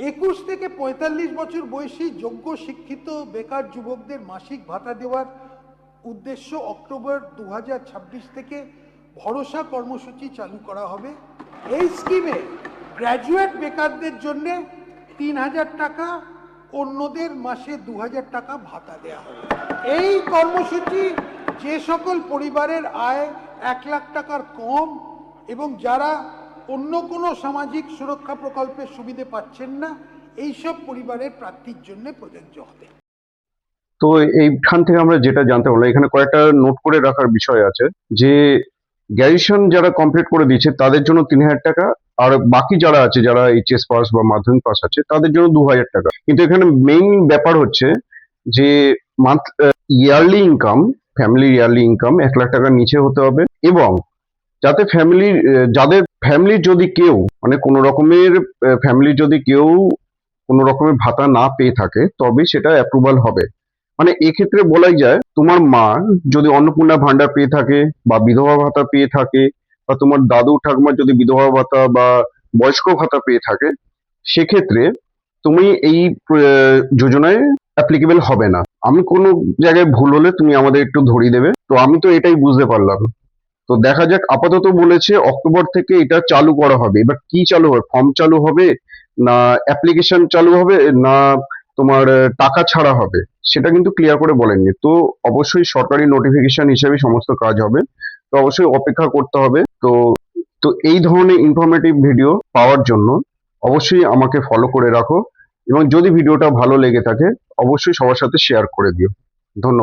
21 থেকে 45 বছর বয়সী যোগ্য শিক্ষিত বেকার যুবকদের মাসিক ভাতা দেওয়ার উদ্দেশ্য অক্টোবর 2026 থেকে ভরসা কর্মসূচি চালু করা হবে। এই স্কিমে গ্র্যাজুয়েট বেকারদের জন্য 3000 টাকা, অন্যদের মাসে 2000 টাকা ভাতা দেওয়া হবে। এই কর্মসূচি যে সকল পরিবারের আয় 1 লাখ টাকার কম এবং যারা অন্য কোনো সামাজিক সুরক্ষা প্রকল্পের সুবিধে পাচ্ছেন না, এইসব পরিবারের প্রার্থীর জন্য প্রযোজ্য হবে। তো এইখান থেকে আমরা যেটা জানতে পারলাম, এখানে কয়েকটা নোট করে রাখার বিষয় আছে যে গ্র্যাজুয়েশন যারা কমপ্লিট করে দিয়েছে তাদের জন্য 3000 টাকা, আর বাকি যারা আছে, যারা এইচএস পাস বা মাধ্যমিক পাস আছে তাদের জন্য 2000 টাকা। কিন্তু এখানে মেইন ব্যাপার হচ্ছে যে মান্থ ইয়ারলি ইনকাম, ফ্যামিলির ইয়ারলি ইনকাম 1 লাখ টাকার নিচে হতে হবে, এবং যাতে ফ্যামিলির যাদের ফ্যামিলির যদি কেউ মানে কোনো রকমের ফ্যামিলির যদি কেউ কোনো রকমের ভাতা না পেয়ে থাকে তবে সেটা অ্যাপ্রুভাল হবে। মানে এক্ষেত্রে বলাই যায়, তোমার মা যদি অন্নপূর্ণা ভান্ডার পেয়ে থাকে বা বিধবা ভাতা পেয়ে থাকে, বা তোমার দাদু ঠাকুমা যদি বিধবা ভাতা বা বয়স্ক ভাতা পেয়ে থাকে, সেক্ষেত্রে তুমি এই যোজনায় অ্যাপ্লিকেবল হবে না। আমি কোনো জায়গায় ভুল হলে তুমি আমাদের একটু ধরিয়ে দেবে। তো আমি তো এটাই বুঝতে পারলাম। তো দেখা যাক, আপাতত বলেছে অক্টোবর থেকে এটা চালু করা হবে। এবার কি চালু হবে, ফর্ম চালু হবে না অ্যাপ্লিকেশন চালু হবে না তোমার টাকা ছাড়া হবে, সেটা কিন্তু ক্লিয়ার করে বলেননি। তো অবশ্যই সরকারি নোটিফিকেশন হিসেবে সমস্ত কাজ হবে, তো অবশ্যই অপেক্ষা করতে হবে। তো তো এই ধরনের ইনফরমেটিভ ভিডিও পাওয়ার জন্য অবশ্যই আমাকে ফলো করে রাখো, এবং যদি ভিডিওটা ভালো লেগে থাকে অবশ্যই সবার সাথে শেয়ার করে দিও। ধন্যবাদ।